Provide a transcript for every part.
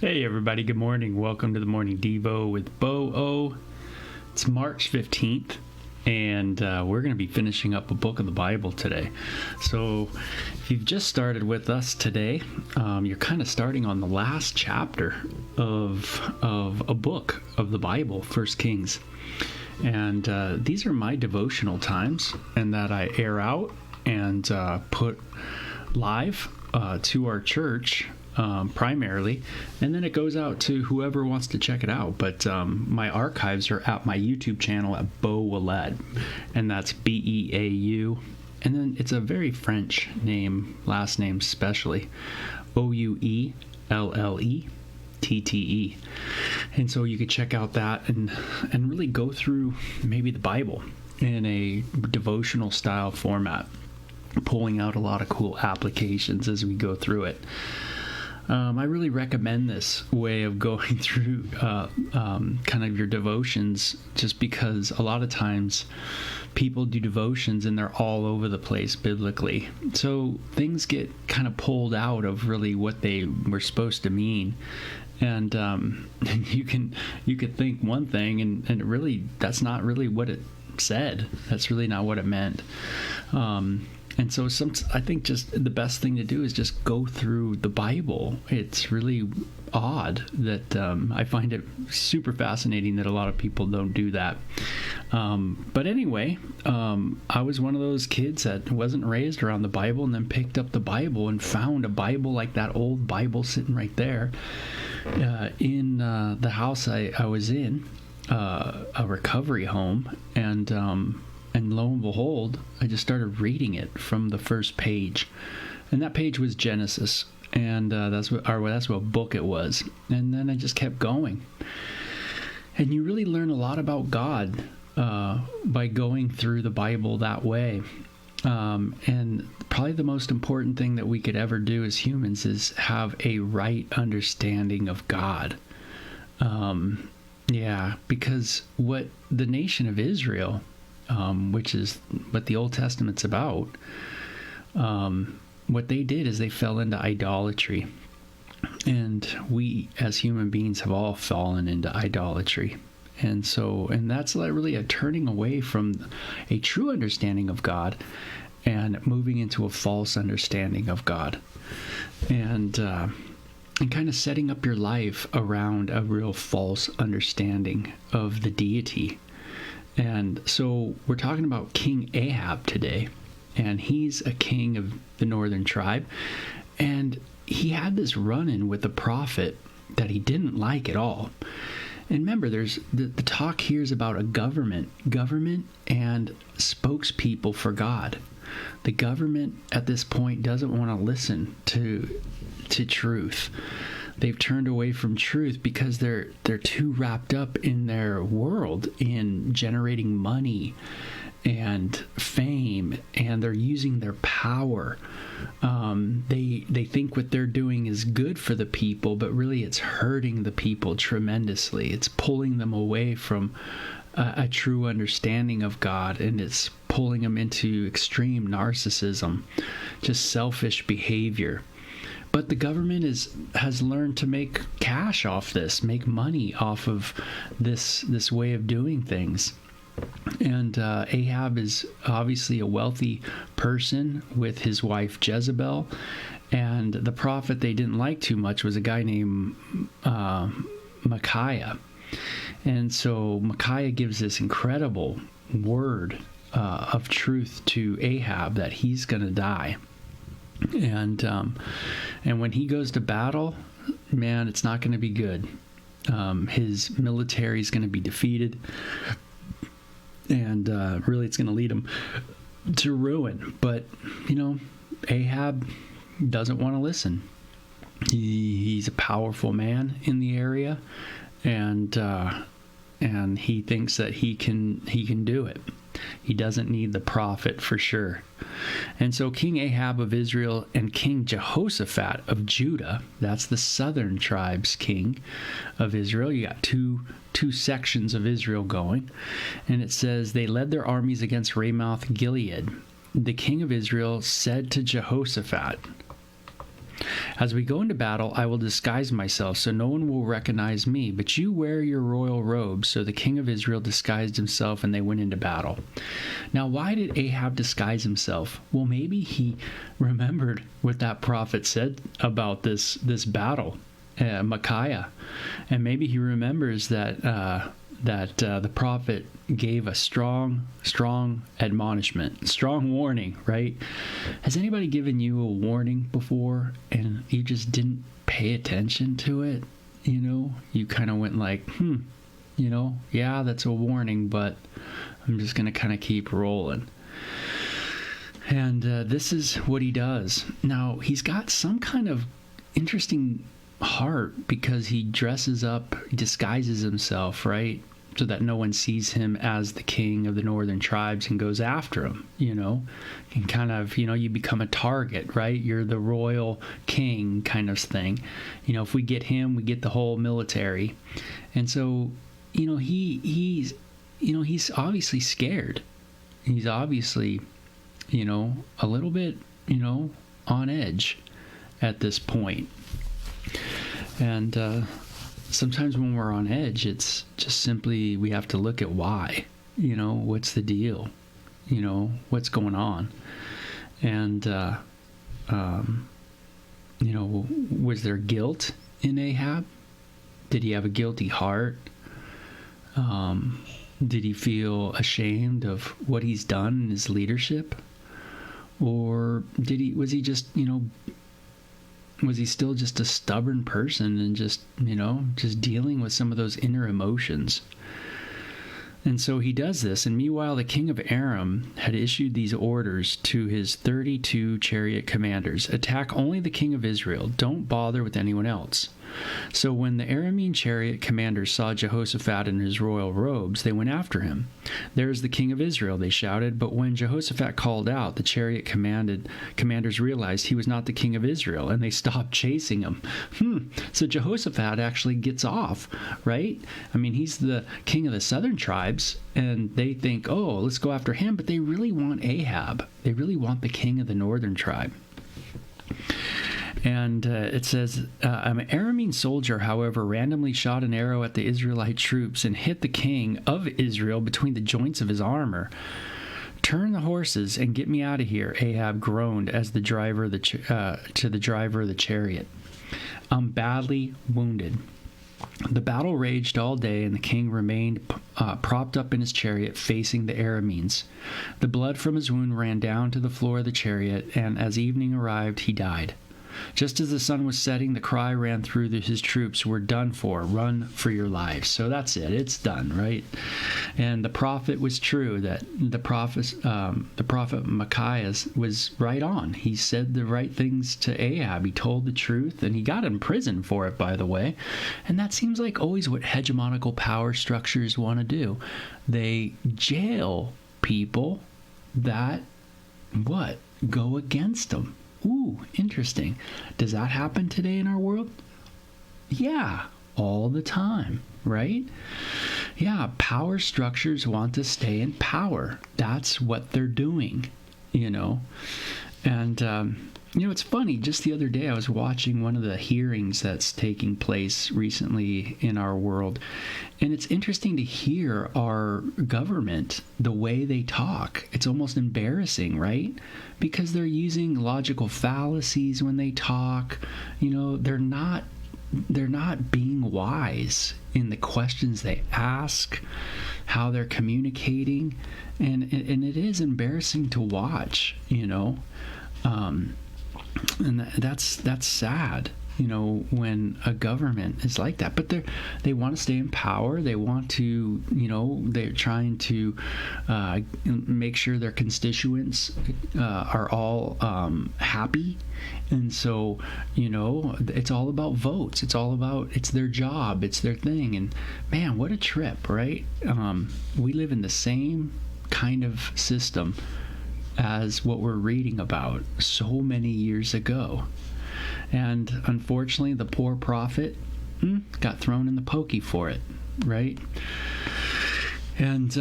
Hey everybody, good morning. Welcome to the Morning Devo with Bo O. It's March 15th, and we're going to be finishing up a book of the Bible today. So if you've just started with us today, you're kind of starting on the last chapter of a book of the Bible, 1 Kings. And these are my devotional times, and that I air out and put live to our church primarily, and then it goes out to whoever wants to check it out. But my archives are at my YouTube channel at Bo Ouellette, and that's Beau, and then it's a very French name, last name especially, Ouellette. And so you could check out that and really go through maybe the Bible in a devotional style format, pulling out a lot of cool applications as we go through it. I really recommend this way of going through kind of your devotions, just because a lot of times people do devotions and they're all over the place biblically. So things get kind of pulled out of really what they were supposed to mean. And you could think one thing and really that's not really what it said. That's really not what it meant. And so I think just the best thing to do is just go through the Bible. It's really odd that I find it super fascinating that a lot of people don't do that. But anyway, I was one of those kids that wasn't raised around the Bible and then picked up the Bible and found a Bible like that old Bible sitting right there in the house I was in, a recovery home. And lo and behold, I just started reading it from the first page, and that page was Genesis, and that's what book it was. And then I just kept going, and you really learn a lot about God by going through the Bible that way. And probably the most important thing that we could ever do as humans is have a right understanding of God. Because what the nation of Israel, which is what the Old Testament's about, what they did is they fell into idolatry. And we, as human beings, have all fallen into idolatry. And that's really a turning away from a true understanding of God and moving into a false understanding of God. And kind of setting up your life around a real false understanding of the deity. And so we're talking about King Ahab today, and he's a king of the northern tribe, and he had this run-in with a prophet that he didn't like at all. And remember, there's the talk here is about a government and spokespeople for God. The government at this point doesn't want to listen to truth. They've turned away from truth because they're too wrapped up in their world, in generating money and fame, and they're using their power. They think what they're doing is good for the people, but really it's hurting the people tremendously. It's pulling them away from a true understanding of God, and it's pulling them into extreme narcissism, just selfish behavior. But the government has learned to make cash off this, make money off of this way of doing things. And Ahab is obviously a wealthy person with his wife Jezebel. And the prophet they didn't like too much was a guy named Micaiah. And so Micaiah gives this incredible word of truth to Ahab that he's going to die. And when he goes to battle, man, it's not going to be good. His military is going to be defeated, and really it's going to lead him to ruin. But, Ahab doesn't want to listen. He's a powerful man in the area, and he thinks that he can do it. He doesn't need the prophet for sure. And so King Ahab of Israel and King Jehoshaphat of Judah, that's the southern tribe's king of Israel. You got two sections of Israel going. And it says, they led their armies against Ramoth Gilead. The king of Israel said to Jehoshaphat, As we go into battle, I will disguise myself so no one will recognize me, but you wear your royal robes. So the king of Israel disguised himself and they went into battle. Now, why did Ahab disguise himself? Well, maybe he remembered what that prophet said about this battle, Micaiah. And maybe he remembers that the prophet gave a strong admonishment, strong warning, right? Has anybody given you a warning before and you just didn't pay attention to it? You know, you kind of went like, yeah, that's a warning, but I'm just going to kind of keep rolling. And this is what he does. Now, he's got some kind of interesting heart because he dresses up, disguises himself, right? So that no one sees him as the king of the northern tribes and goes after him, and kind of, you become a target, right? You're the royal king kind of thing. If we get him, we get the whole military. And so, he's obviously scared. He's obviously, a little bit, on edge at this point. And, sometimes when we're on edge, it's just simply we have to look at why. What's the deal? What's going on? And, was there guilt in Ahab? Did he have a guilty heart? Did he feel ashamed of what he's done in his leadership? Or was he just, was he still just a stubborn person and just dealing with some of those inner emotions? And so he does this. And meanwhile, the king of Aram had issued these orders to his 32 chariot commanders: attack only the king of Israel. Don't bother with anyone else. So when the Aramean chariot commanders saw Jehoshaphat in his royal robes, they went after him. There is the king of Israel, they shouted. But when Jehoshaphat called out, the chariot commanders realized he was not the king of Israel, and they stopped chasing him. So Jehoshaphat actually gets off, right? I mean, he's the king of the southern tribes, and they think, oh, let's go after him. But they really want Ahab. They really want the king of the northern tribe. And it says, an Aramean soldier, however, randomly shot an arrow at the Israelite troops and hit the king of Israel between the joints of his armor. Turn the horses and get me out of here, Ahab groaned as the driver to the driver of the chariot. I'm badly wounded. The battle raged all day, and the king remained propped up in his chariot facing the Arameans. The blood from his wound ran down to the floor of the chariot, and as evening arrived, he died. Just as the sun was setting, the cry ran through his troops, "We're done for. Run for your lives." So that's it. It's done, right? And the prophet was true. That the prophet Micaiah was right on. He said the right things to Ahab. He told the truth, and he got in prison for it, by the way. And that seems like always what hegemonical power structures want to do. They jail people that go against them. Ooh, interesting. Does that happen today in our world? Yeah, all the time, right? Yeah, power structures want to stay in power. That's what they're doing, And, it's funny. Just the other day, I was watching one of the hearings that's taking place recently in our world. And it's interesting to hear our government, the way they talk. It's almost embarrassing, right? Because they're using logical fallacies when they talk. They're not being wise in the questions they ask, how they're communicating. And it is embarrassing to watch, and that's sad, when a government is like that. But they want to stay in power. They want to, they're trying to make sure their constituents are all happy. And so, it's all about votes. It's their job. It's their thing. And man, what a trip, right? We live in the same kind of system as what we're reading about so many years ago. And unfortunately, the poor prophet got thrown in the pokey for it, right? And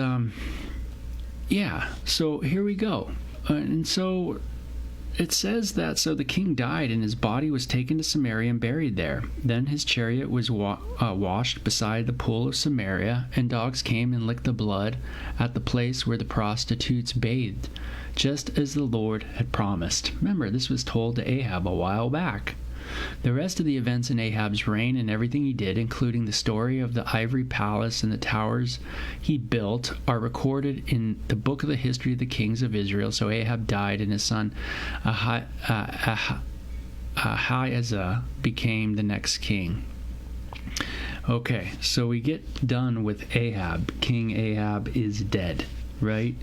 so here we go. And so it says that so the king died, and his body was taken to Samaria and buried there. Then his chariot was washed beside the pool of Samaria, and dogs came and licked the blood at the place where the prostitutes bathed, just as the Lord had promised. Remember, this was told to Ahab a while back. The rest of the events in Ahab's reign and everything he did, including the story of the ivory palace and the towers he built, are recorded in the book of the history of the kings of Israel. So Ahab died, and his son Ahijah became the next king. Okay, so we get done with Ahab. King Ahab is dead. Right?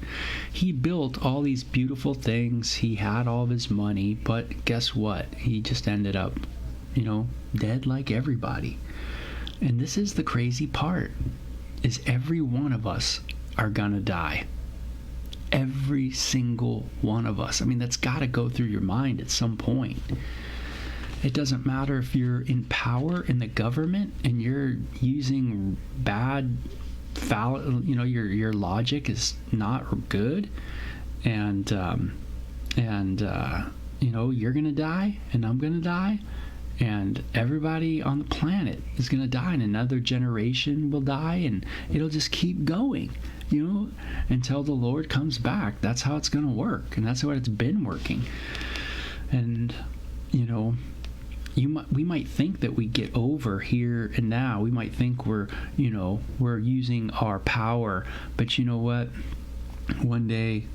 He built all these beautiful things. He had all of his money, but guess what? He just ended up, dead like everybody. And this is the crazy part, is every one of us are gonna die. Every single one of us. I mean, that's got to go through your mind at some point. It doesn't matter if you're in power in the government and you're using bad your logic is not good, and you're gonna die, and I'm gonna die, and everybody on the planet is gonna die, and another generation will die, and it'll just keep going, until the Lord comes back. That's how it's gonna work, and that's how it's been working. And we might think that we get over here and now. We might think we're using our power, but you know what? One day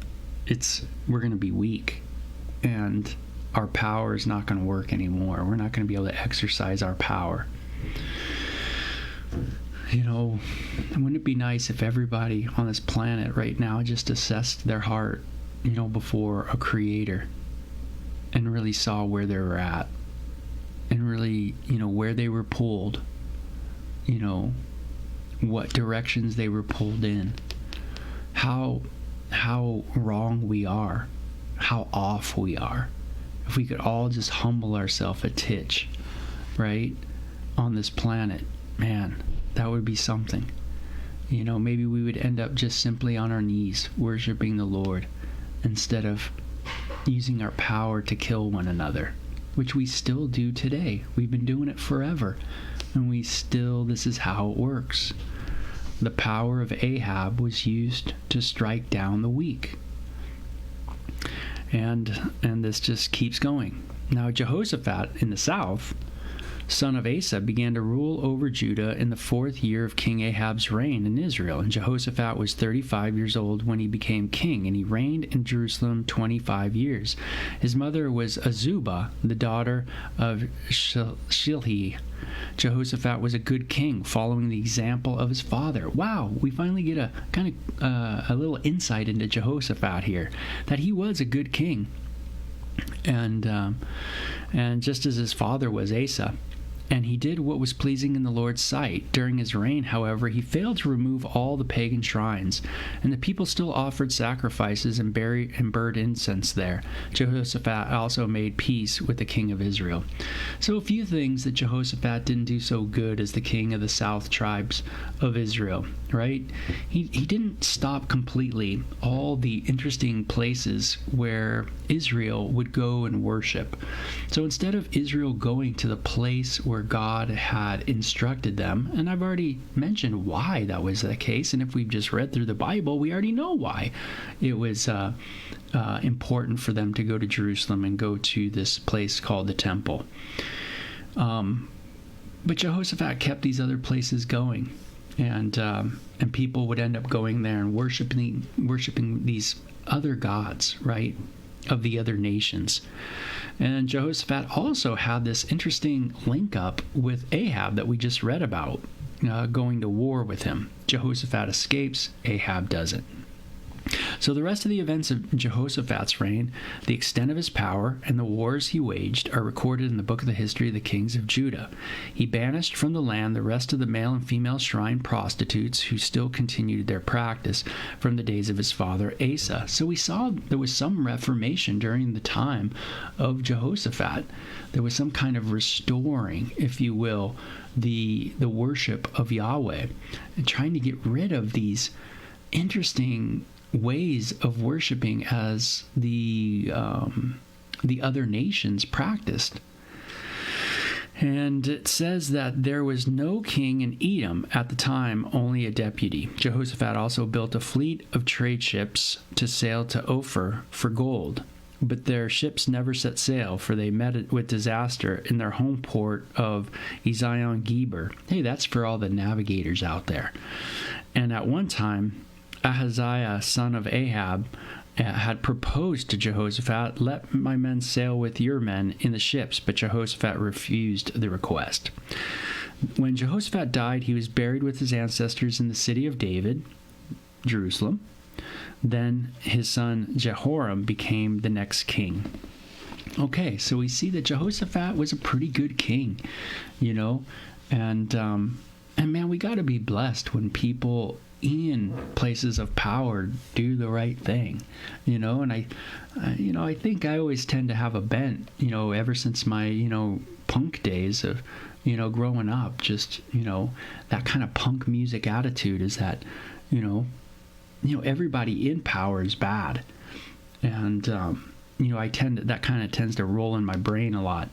we're going to be weak, and our power is not going to work anymore. We're not going to be able to exercise our power. Wouldn't it be nice if everybody on this planet right now just assessed their heart, before a creator, and really saw where they were at? And really, where they were pulled, what directions they were pulled in, how wrong we are, how off we are. If we could all just humble ourselves a titch, right, on this planet, man, that would be something. Maybe we would end up just simply on our knees, worshiping the Lord, instead of using our power to kill one another, which we still do today. We've been doing it forever, and this is how it works. The power of Ahab was used to strike down the weak. And this just keeps going. Now Jehoshaphat in the south, son of Asa, began to rule over Judah in the 4th year of King Ahab's reign in Israel. And Jehoshaphat was 35 years old when he became king, and he reigned in Jerusalem 25 years. His mother was Azubah, the daughter of Shilhi. Jehoshaphat was a good king, following the example of his father. Wow, we finally get a kind of a little insight into Jehoshaphat here, that he was a good king. And just as his father was Asa. And he did what was pleasing in the Lord's sight. During his reign, however, he failed to remove all the pagan shrines, and the people still offered sacrifices and burned incense there. Jehoshaphat also made peace with the king of Israel. So a few things that Jehoshaphat didn't do so good as the king of the south tribes of Israel, right? He didn't stop completely all the interesting places where Israel would go and worship. So instead of Israel going to the place where God had instructed them, and I've already mentioned why that was the case, and if we've just read through the Bible, we already know why it was important for them to go to Jerusalem and go to this place called the temple. But Jehoshaphat kept these other places going, and people would end up going there and worshiping these other gods, right, of the other nations. And Jehoshaphat also had this interesting link up with Ahab that we just read about, going to war with him. Jehoshaphat escapes, Ahab doesn't. So the rest of the events of Jehoshaphat's reign, the extent of his power, and the wars he waged are recorded in the book of the history of the kings of Judah. He banished from the land the rest of the male and female shrine prostitutes who still continued their practice from the days of his father Asa. So we saw there was some reformation during the time of Jehoshaphat. There was some kind of restoring, if you will, the worship of Yahweh, and trying to get rid of these interesting ways of worshiping as the the other nations practiced. And it says that there was no king in Edom at the time, only a deputy. Jehoshaphat also built a fleet of trade ships to sail to Ophir for gold. But their ships never set sail, for they met with disaster in their home port of Ezion-Geber. Hey, that's for all the navigators out there. And at one time, Ahaziah, son of Ahab, had proposed to Jehoshaphat, "Let my men sail with your men in the ships," but Jehoshaphat refused the request. When Jehoshaphat died, he was buried with his ancestors in the city of David, Jerusalem. Then his son Jehoram became the next king. Okay, so we see that Jehoshaphat was a pretty good king, and man, we got to be blessed when people in places of power do the right thing, and I think I always tend to have a bent, ever since my, punk days of, growing up, just, that kind of punk music attitude is that, everybody in power is bad. And, that kind of tends to roll in my brain a lot.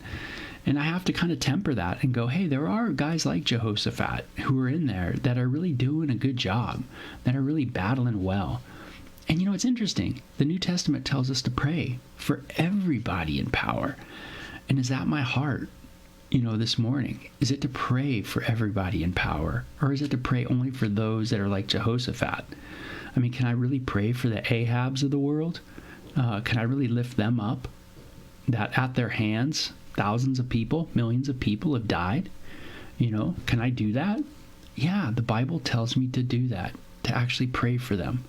And I have to kind of temper that and go, hey, there are guys like Jehoshaphat who are in there that are really doing a good job, that are really battling well. And it's interesting. The New Testament tells us to pray for everybody in power. And is that my heart, this morning? Is it to pray for everybody in power? Or is it to pray only for those that are like Jehoshaphat? I mean, can I really pray for the Ahabs of the world? Can I really lift them up? That at their hands, thousands of people, millions of people have died. Can I do that? Yeah, the Bible tells me to do that, to actually pray for them.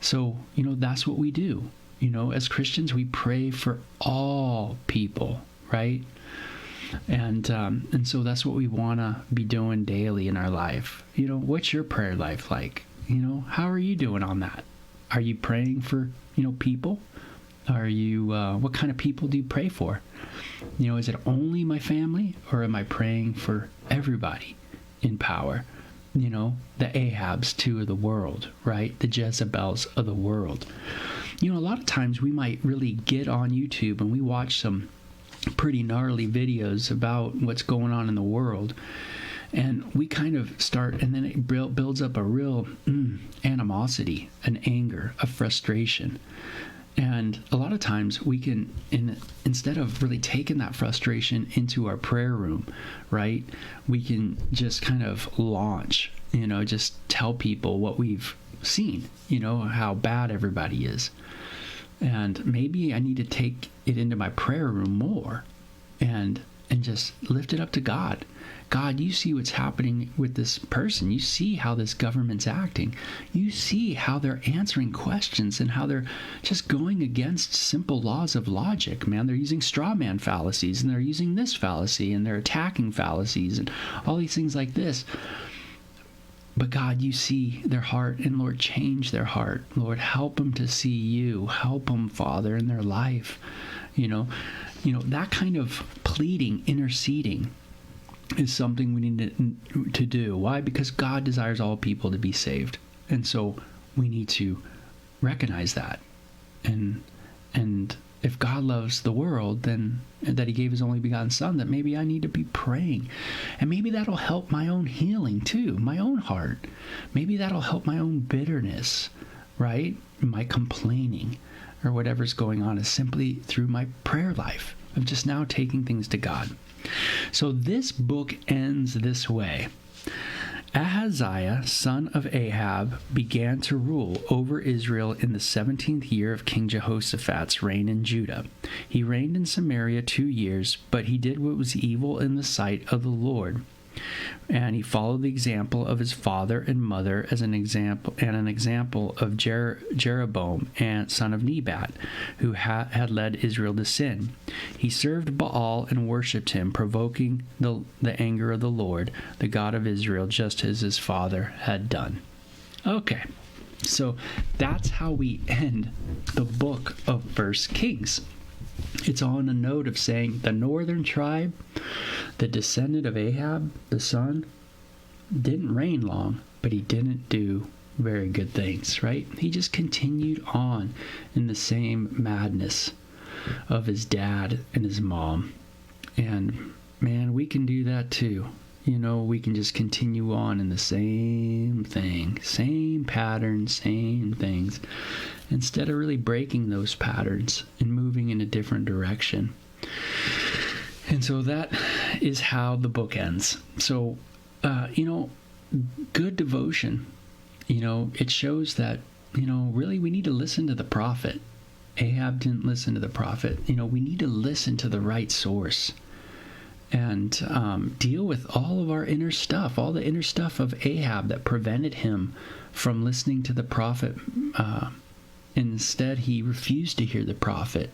So, that's what we do. As Christians, we pray for all people, right? And so that's what we want to be doing daily in our life. What's your prayer life like? How are you doing on that? Are you praying for, people? Are you, what kind of people do you pray for? Is it only my family, or am I praying for everybody in power? The Ahabs too of the world, right? The Jezebels of the world. A lot of times we might really get on YouTube and we watch some pretty gnarly videos about what's going on in the world. And we kind of start, and then it builds up a real animosity, an anger, a frustration. And a lot of times we can, instead of really taking that frustration into our prayer room, right, we can just kind of launch, just tell people what we've seen, how bad everybody is. And maybe I need to take it into my prayer room more and just lift it up to God. God, you see what's happening with this person. You see how this government's acting. You see how they're answering questions and how they're just going against simple laws of logic, man. They're using straw man fallacies, and they're using this fallacy, and they're attacking fallacies, and all these things like this. But God, you see their heart, and Lord, change their heart. Lord, help them to see you. Help them, Father, in their life. That kind of pleading, interceding, is something we need to do. Why? Because God desires all people to be saved. And so we need to recognize that. And if God loves the world, then that he gave his only begotten son, that maybe I need to be praying. And maybe that'll help my own healing too, my own heart. Maybe that'll help my own bitterness, right? My complaining or whatever's going on is simply through my prayer life of just now taking things to God. So this book ends this way. Ahaziah, son of Ahab, began to rule over Israel in the 17th year of King Jehoshaphat's reign in Judah. He reigned in Samaria 2 years, but he did what was evil in the sight of the Lord. And he followed the example of his father and mother as an example of Jeroboam, and son of Nebat, who had led Israel to sin. He served Baal and worshipped him, provoking the anger of the Lord, the God of Israel, just as his father had done. Okay, so that's how we end the book of 1 Kings. It's on a note of saying the northern tribe, the descendant of Ahab, the son, didn't reign long, but he didn't do very good things, right? He just continued on in the same madness. of his dad and his mom. And man, we can do that too. We can just continue on in the same thing, same patterns, same things, instead of really breaking those patterns and moving in a different direction. And so that is how the book ends. So, good devotion, it shows that, really we need to listen to the prophet. Ahab didn't listen to the prophet. We need to listen to the right source and deal with all of our inner stuff, all the inner stuff of Ahab that prevented him from listening to the prophet. Instead, he refused to hear the prophet,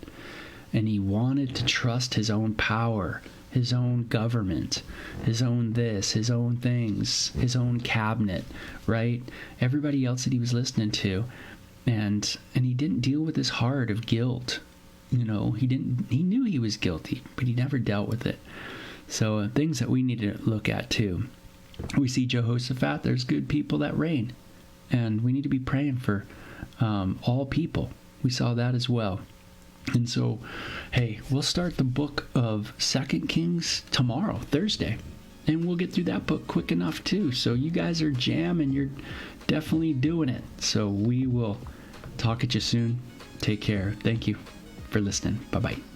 and he wanted to trust his own power, his own government, his own this, his own things, his own cabinet, right? Everybody else that he was listening to. And he didn't deal with his heart of guilt. He knew he was guilty, but he never dealt with it. So things that we need to look at too. We see Jehoshaphat, there's good people that reign, and we need to be praying for all people. We saw that as well. And so, hey, we'll start the book of 2 Kings tomorrow, Thursday, and we'll get through that book quick enough too. So you guys are jamming, you're definitely doing it. So we will talk at you soon. Take care. Thank you for listening. Bye-bye.